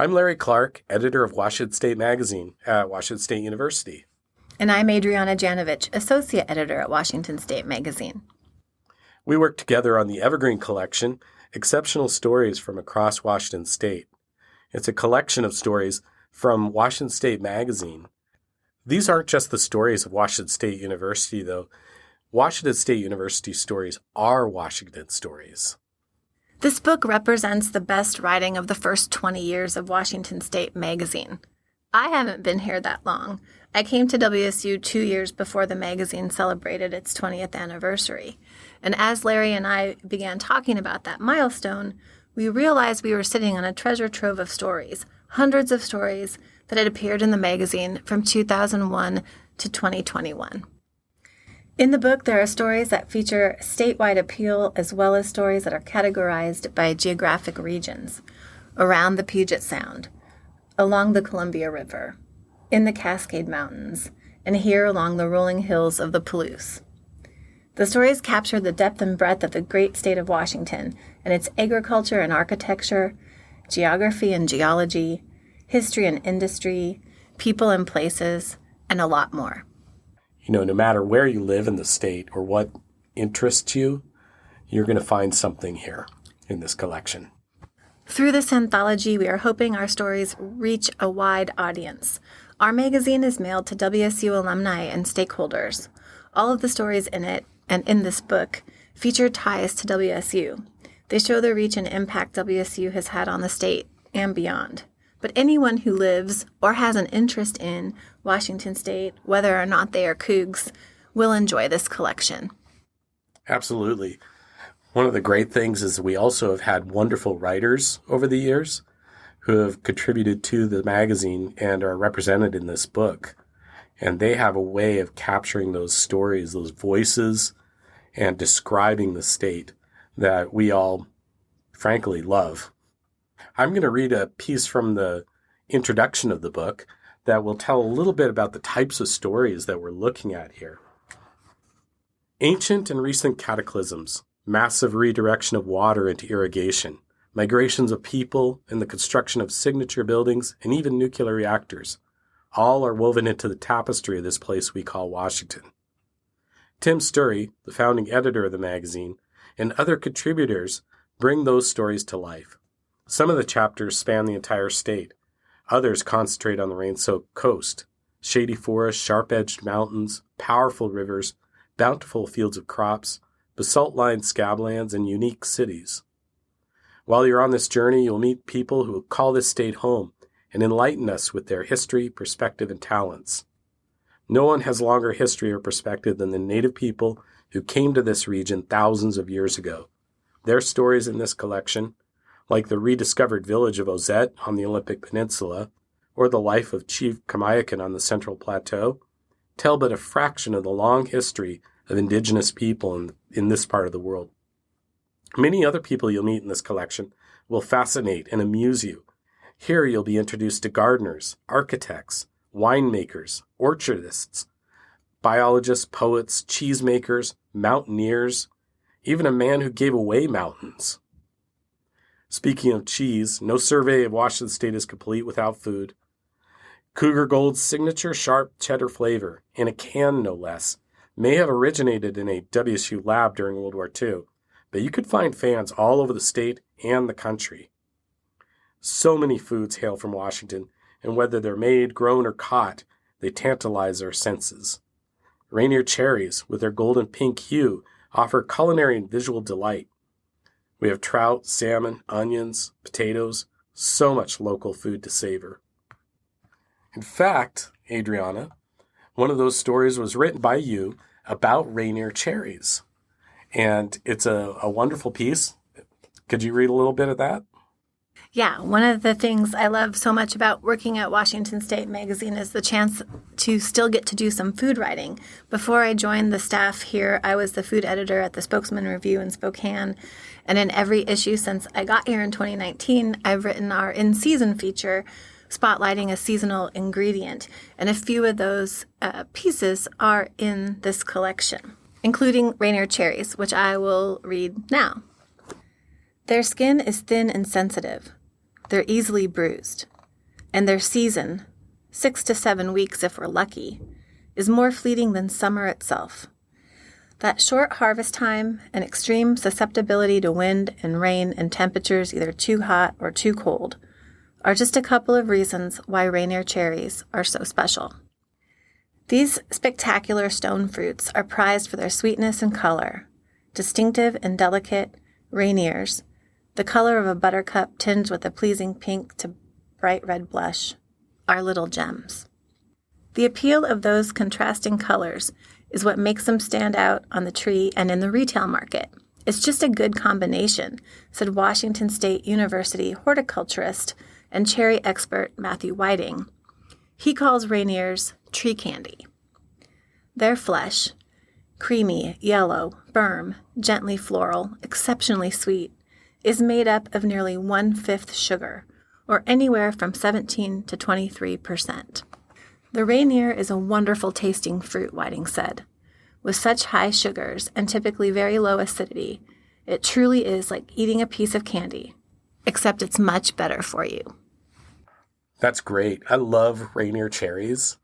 I'm Larry Clark, editor of Washington State Magazine at Washington State University. And I'm Adriana Janovich, associate editor at Washington State Magazine. We work together on the Evergreen Collection, Exceptional Stories from Across Washington State. It's a collection of stories from Washington State Magazine. These aren't just the stories of Washington State University, though. Washington State University stories are Washington stories. This book represents the best writing of the first 20 years of Washington State Magazine. I haven't been here that long. I came to WSU 2 years before the magazine celebrated its 20th anniversary. And as Larry and I began talking about that milestone, we realized we were sitting on a treasure trove of stories, hundreds of stories that had appeared in the magazine from 2001 to 2021. In the book, there are stories that feature statewide appeal as well as stories that are categorized by geographic regions. Around the Puget Sound, along the Columbia River, in the Cascade Mountains, and here along the rolling hills of the Palouse. The stories capture the depth and breadth of the great state of Washington and its agriculture and architecture, geography and geology, history and industry, people and places, and a lot more. No matter where you live in the state or what interests you, you're going to find something here in this collection. Through this anthology, we are hoping our stories reach a wide audience. Our magazine is mailed to WSU alumni and stakeholders. All of the stories in it, and in this book, feature ties to WSU. They show the reach and impact WSU has had on the state and beyond. But anyone who lives or has an interest in Washington State, whether or not they are Cougs, will enjoy this collection. Absolutely. One of the great things is we also have had wonderful writers over the years who have contributed to the magazine and are represented in this book. And they have a way of capturing those stories, those voices, and describing the state that we all, frankly, love. I'm going to read a piece from the introduction of the book that will tell a little bit about the types of stories that we're looking at here. Ancient and recent cataclysms, massive redirection of water into irrigation, migrations of people, and the construction of signature buildings and even nuclear reactors, all are woven into the tapestry of this place we call Washington. Tim Sturry, the founding editor of the magazine, and other contributors bring those stories to life. Some of the chapters span the entire state. Others concentrate on the rain-soaked coast, shady forests, sharp-edged mountains, powerful rivers, bountiful fields of crops, basalt-lined scablands, and unique cities. While you're on this journey, you'll meet people who call this state home and enlighten us with their history, perspective, and talents. No one has longer history or perspective than the native people who came to this region thousands of years ago. Their stories in this collection, like the rediscovered village of Ozette on the Olympic Peninsula, or the life of Chief Kamiakin on the Central Plateau, tell but a fraction of the long history of indigenous people in this part of the world. Many other people you'll meet in this collection will fascinate and amuse you. Here you'll be introduced to gardeners, architects, winemakers, orchardists, biologists, poets, cheesemakers, mountaineers, even a man who gave away mountains. Speaking of cheese, no survey of Washington State is complete without food. Cougar Gold's signature sharp cheddar flavor, in a can no less, may have originated in a WSU lab during World War II, but you could find fans all over the state and the country. So many foods hail from Washington, and whether they're made, grown, or caught, they tantalize our senses. Rainier cherries, with their golden pink hue, offer culinary and visual delight. We have trout, salmon, onions, potatoes, so much local food to savor. In fact, Adriana, one of those stories was written by you about Rainier cherries. And it's a wonderful piece. Could you read a little bit of that? Yeah, one of the things I love so much about working at Washington State Magazine is the chance to still get to do some food writing. Before I joined the staff here, I was the food editor at the Spokesman Review in Spokane. And in every issue since I got here in 2019, I've written our in-season feature spotlighting a seasonal ingredient. And a few of those pieces are in this collection, including Rainier cherries, which I will read now. Their skin is thin and sensitive. They're easily bruised. and their season, 6 to 7 weeks if we're lucky, is more fleeting than summer itself. That short harvest time and extreme susceptibility to wind and rain and temperatures either too hot or too cold are just a couple of reasons why Rainier cherries are so special. These spectacular stone fruits are prized for their sweetness and color, distinctive and delicate Rainiers, the color of a buttercup tinged with a pleasing pink to bright red blush, are little gems. The appeal of those contrasting colors is what makes them stand out on the tree and in the retail market. It's just a good combination, said Washington State University horticulturist and cherry expert Matthew Whiting. He calls Rainiers tree candy. Their flesh, creamy, yellow, firm, gently floral, exceptionally sweet, is made up of nearly 1/5 sugar, or anywhere from 17 to 23%. The Rainier is a wonderful tasting fruit, Whiting said. With such high sugars and typically very low acidity, it truly is like eating a piece of candy, except it's much better for you. That's great. I love Rainier cherries.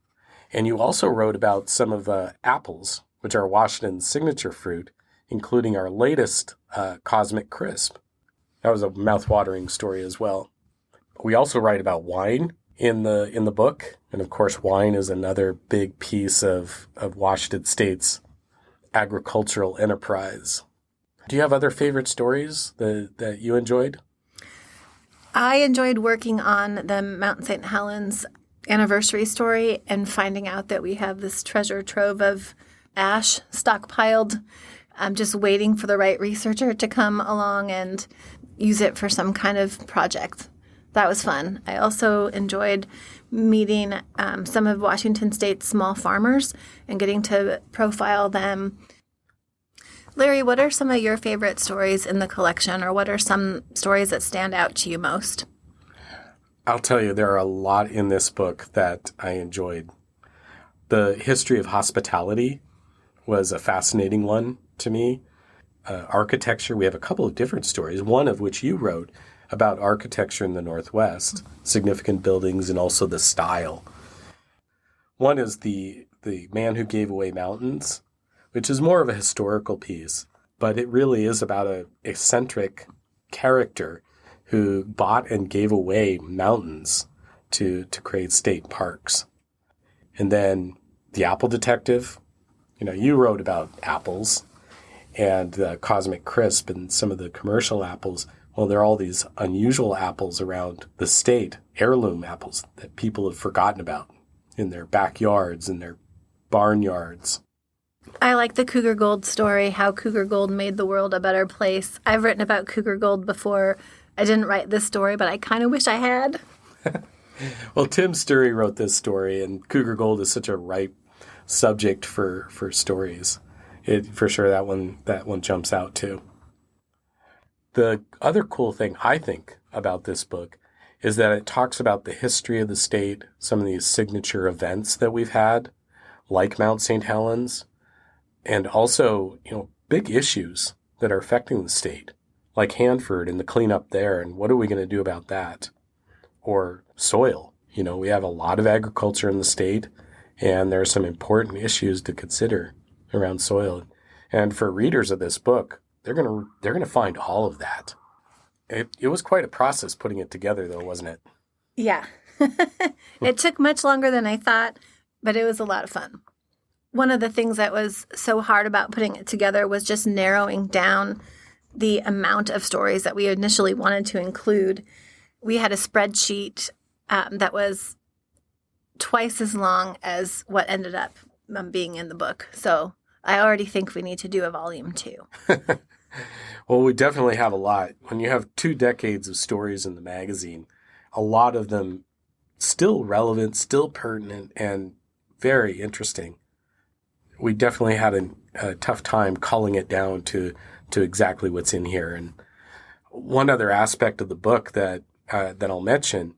And you also wrote about some of the apples, which are Washington's signature fruit, including our latest Cosmic Crisp. That was a mouth-watering story as well. We also write about wine in the book. And of course, wine is another big piece of Washington State's agricultural enterprise. Do you have other favorite stories that you enjoyed? I enjoyed working on the Mount St. Helens anniversary story and finding out that we have this treasure trove of ash stockpiled. I'm just waiting for the right researcher to come along and use it for some kind of project. That was fun. I also enjoyed meeting some of Washington State's small farmers and getting to profile them. Larry, what are some of your favorite stories in the collection, or what are some stories that stand out to you most? I'll tell you, there are a lot in this book that I enjoyed. The history of hospitality was a fascinating one to me. Architecture, we have a couple of different stories, one of which you wrote about architecture in the Northwest, significant buildings, and also the style. One is the Man Who Gave Away Mountains, which is more of a historical piece, but it really is about an eccentric character who bought and gave away mountains to create state parks. And then The Apple Detective, you wrote about apples and the Cosmic Crisp and some of the commercial apples. Well, there are all these unusual apples around the state, heirloom apples that people have forgotten about in their backyards and their barnyards. I like the Cougar Gold story, how Cougar Gold made the world a better place. I've written about Cougar Gold before. I didn't write this story, but I kind of wish I had. Well, Tim Sturry wrote this story, and Cougar Gold is such a ripe subject for stories. For sure, that one jumps out too. The other cool thing I think about this book is that it talks about the history of the state, some of these signature events that we've had, like Mount St. Helens, and also, big issues that are affecting the state, like Hanford and the cleanup there, and what are we going to do about that? Or soil. We have a lot of agriculture in the state, and there are some important issues to consider around soil. And for readers of this book, they're gonna find all of that. It was quite a process putting it together, though, wasn't it? Yeah. It took much longer than I thought, but it was a lot of fun. One of the things that was so hard about putting it together was just narrowing down the amount of stories that we initially wanted to include. We had a spreadsheet that was twice as long as what ended up being in the book. So I already think we need to do a volume 2. Well, we definitely have a lot. When you have 2 decades of stories in the magazine, a lot of them still relevant, still pertinent, and very interesting. We definitely had a tough time culling it down to exactly what's in here. And one other aspect of the book that I'll mention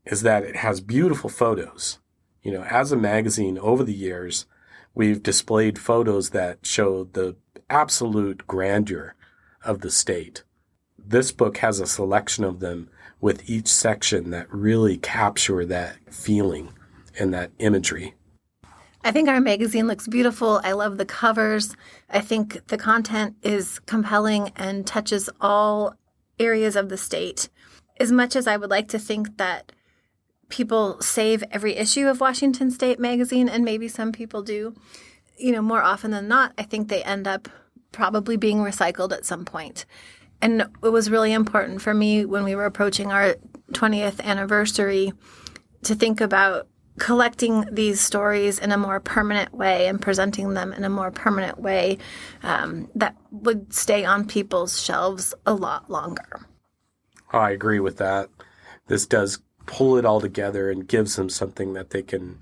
is that it has beautiful photos. As a magazine over the years, we've displayed photos that show the absolute grandeur of the state. This book has a selection of them with each section that really capture that feeling and that imagery. I think our magazine looks beautiful. I love the covers. I think the content is compelling and touches all areas of the state. As much as I would like to think that people save every issue of Washington State Magazine, and maybe some people do, more often than not, I think they end up probably being recycled at some point. And it was really important for me when we were approaching our 20th anniversary to think about collecting these stories in a more permanent way and presenting them in a more permanent way that would stay on people's shelves a lot longer. Oh, I agree with that. This does pull it all together and gives them something that they can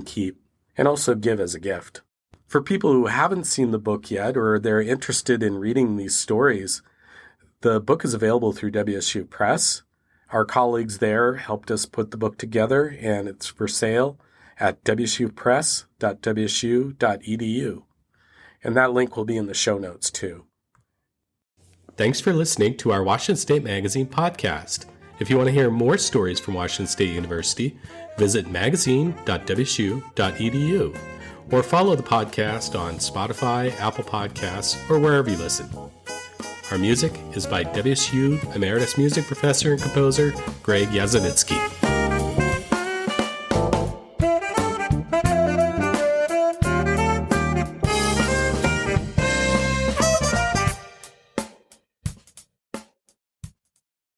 keep and also give as a gift. For people who haven't seen the book yet or they're interested in reading these stories, the book is available through WSU Press. Our colleagues there helped us put the book together, and it's for sale at wsupress.wsu.edu. And that link will be in the show notes, too. Thanks for listening to our Washington State Magazine podcast. If you want to hear more stories from Washington State University, visit magazine.wsu.edu or follow the podcast on Spotify, Apple Podcasts, or wherever you listen. Our music is by WSU Emeritus Music Professor and Composer Greg Yazovitsky.